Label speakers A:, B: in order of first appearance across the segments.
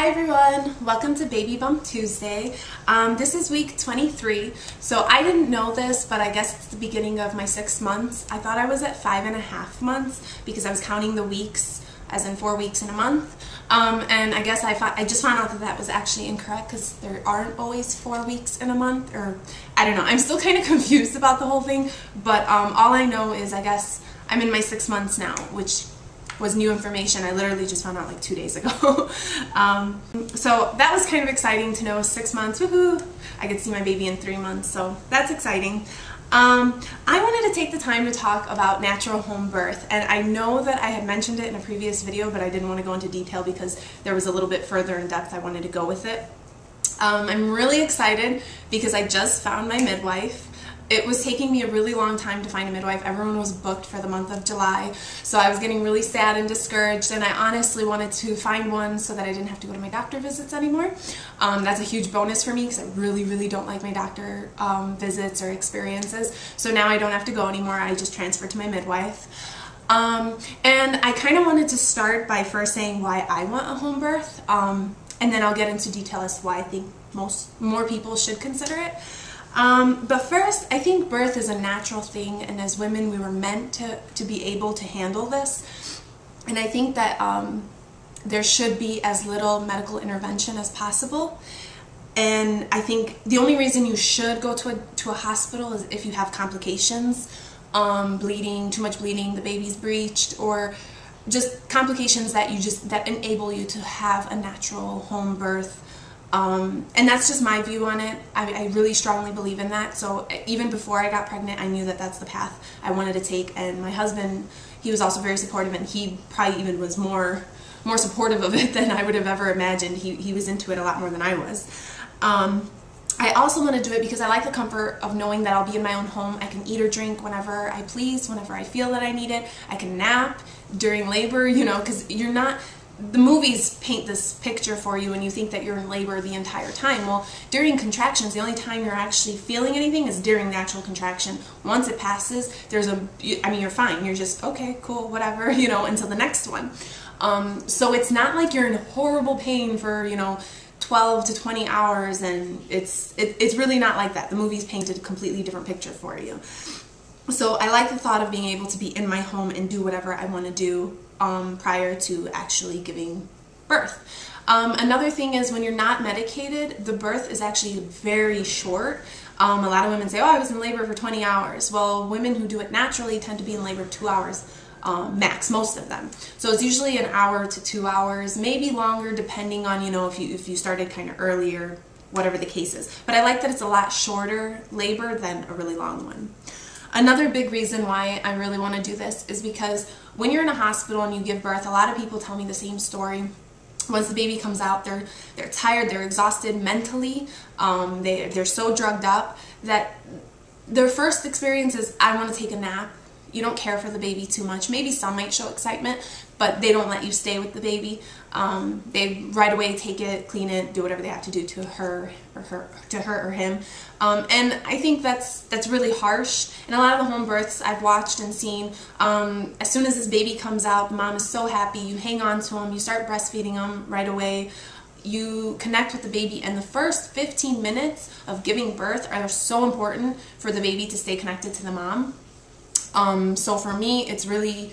A: Hi everyone, welcome to Baby Bump Tuesday. This is week 23, so I didn't know this, but I guess it's the beginning of my 6 months. I thought I was at 5.5 months because I was counting the weeks as in 4 weeks in a month, and I guess I just found out that that was actually incorrect because there aren't always 4 weeks in a month, or I don't know. I'm still kind of confused about the whole thing, but all I know is I guess I'm in my 6 months now, which was new information. I literally just found out like 2 days ago. So that was kind of exciting to know. 6 months, woohoo! I could see my baby in 3 months, so that's exciting. I wanted to take the time to talk about natural home birth, and I know that I had mentioned it in a previous video, but I didn't want to go into detail because there was a little bit further in depth I wanted to go with it. I'm really excited because I just found my midwife. It was taking me a really long time to find a midwife. Everyone was booked for the month of July, so I was getting really sad and discouraged, and I honestly wanted to find one so that I didn't have to go to my doctor visits anymore. That's a huge bonus for me because I really don't like my doctor visits or experiences, so now I don't have to go anymore. I just transferred to my midwife. And I kind of wanted to start by first saying why I want a home birth, and then I'll get into detail as to why I think more people should consider it. But first, I think birth is a natural thing, and as women we were meant to be able to handle this, and I think that there should be as little medical intervention as possible. And I think the only reason you should go to a hospital is if you have complications, bleeding, too much bleeding, the baby's breached, or just complications that enable you to have a natural home birth. And that's just my view on it. I really strongly believe in that. So even before I got pregnant, I knew that that's the path I wanted to take. And my husband, he was also very supportive, and he probably even was more supportive of it than I would have ever imagined. He was into it a lot more than I was. I also want to do it because I like the comfort of knowing that I'll be in my own home. I can eat or drink whenever I please, whenever I feel that I need it. I can nap during labor, you know, because you're not... The movies paint this picture for you and you think that you're in labor the entire time. Well, during contractions, the only time you're actually feeling anything is during the actual contraction. Once it passes, you're fine. You're just, okay, cool, whatever, you know, until the next one. So it's not like you're in horrible pain for, 12 to 20 hours, and it's really not like that. The movies paint a completely different picture for you. So I like the thought of being able to be in my home and do whatever I want to do prior to actually giving birth. Another thing is when you're not medicated, the birth is actually very short. A lot of women say, oh, I was in labor for 20 hours. Well, women who do it naturally tend to be in labor 2 hours max, most of them. So it's usually 1 hour to 2 hours, maybe longer depending on, if you started kind of earlier, whatever the case is. But I like that it's a lot shorter labor than a really long one. Another big reason why I really want to do this is because when you're in a hospital and you give birth, a lot of people tell me the same story. Once the baby comes out, they're tired, they're exhausted mentally, they're so drugged up that their first experience is, I want to take a nap. You don't care for the baby too much. Maybe some might show excitement, but they don't let you stay with the baby. They right away take it, clean it, do whatever they have to do to her or him. And I think that's really harsh. And a lot of the home births I've watched and seen, as soon as this baby comes out, the mom is so happy. You hang on to him, you start breastfeeding him right away. You connect with the baby, and the first 15 minutes of giving birth are so important for the baby to stay connected to the mom. So for me, it's really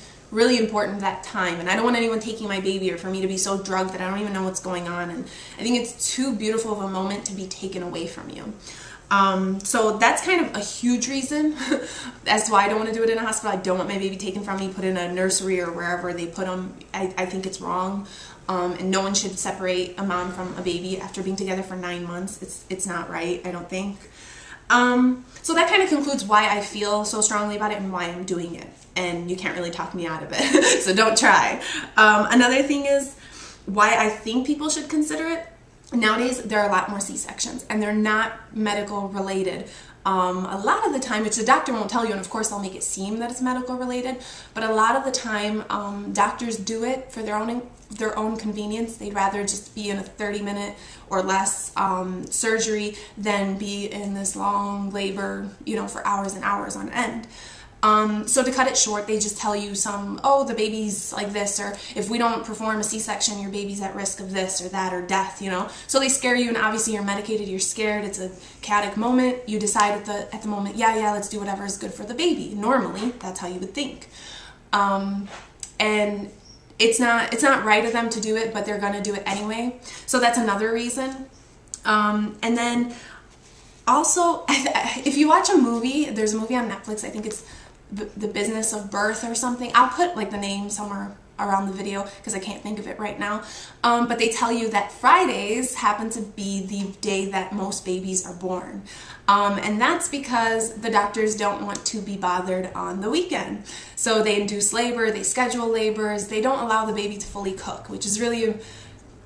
A: important that time, and I don't want anyone taking my baby or for me to be so drugged that I don't even know what's going on, and I think it's too beautiful of a moment to be taken away from you. So that's kind of a huge reason as to why I don't want to do it in a hospital. I don't want my baby taken from me, put in a nursery or wherever they put them. I think it's wrong, and no one should separate a mom from a baby after being together for 9 months. It's not right, I don't think. So that kind of concludes why I feel so strongly about it and why I'm doing it. And you can't really talk me out of it, so don't try. Another thing is why I think people should consider it. Nowadays, there are a lot more C-sections, and they're not medical related. A lot of the time, which the doctor won't tell you, and of course they'll make it seem that it's medical related, but a lot of the time doctors do it for their own convenience. They'd rather just be in a 30-minute or less surgery than be in this long labor, for hours and hours on end. So to cut it short, they just tell you oh, the baby's like this, or if we don't perform a C-section, your baby's at risk of this or that or death, you know. So they scare you, and obviously you're medicated, you're scared, it's a chaotic moment. You decide at the moment, yeah, let's do whatever is good for the baby. Normally, that's how you would think. And it's not right of them to do it, but they're going to do it anyway. So that's another reason. And then also, if you watch a movie, there's a movie on Netflix, I think it's The Business of Birth or something. I'll put like the name somewhere around the video because I can't think of it right now. But they tell you that Fridays happen to be the day that most babies are born. And that's because the doctors don't want to be bothered on the weekend. So they induce labor, they schedule labors, they don't allow the baby to fully cook, which is really,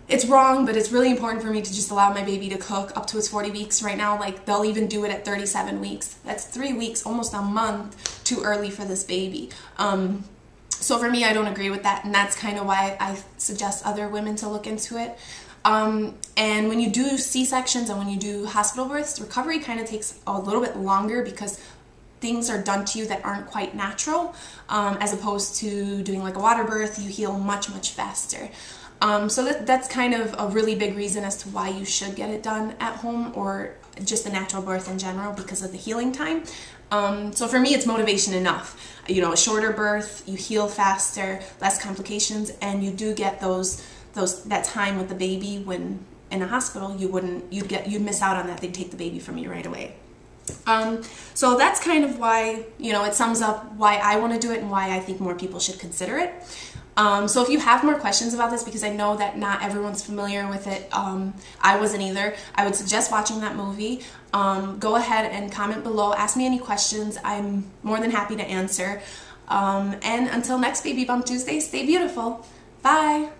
A: it's wrong, but it's really important for me to just allow my baby to cook up to its 40 weeks right now. Like, they'll even do it at 37 weeks. That's 3 weeks, almost a month too early for this baby. So for me, I don't agree with that, and that's kind of why I suggest other women to look into it. And when you do C-sections and when you do hospital births, recovery kind of takes a little bit longer because things are done to you that aren't quite natural, as opposed to doing like a water birth. You heal much, much faster. So that's kind of a really big reason as to why you should get it done at home, or just a natural birth in general, because of the healing time. So for me, it's motivation enough. You know, a shorter birth, you heal faster, less complications, and you do get that time with the baby when in a hospital you'd miss out on that. They'd take the baby from you right away. So that's kind of why, you know, it sums up why I want to do it and why I think more people should consider it. So if you have more questions about this, because I know that not everyone's familiar with it, I wasn't either, I would suggest watching that movie. Go ahead and comment below, ask me any questions. I'm more than happy to answer. And until next Baby Bump Tuesday, stay beautiful. Bye!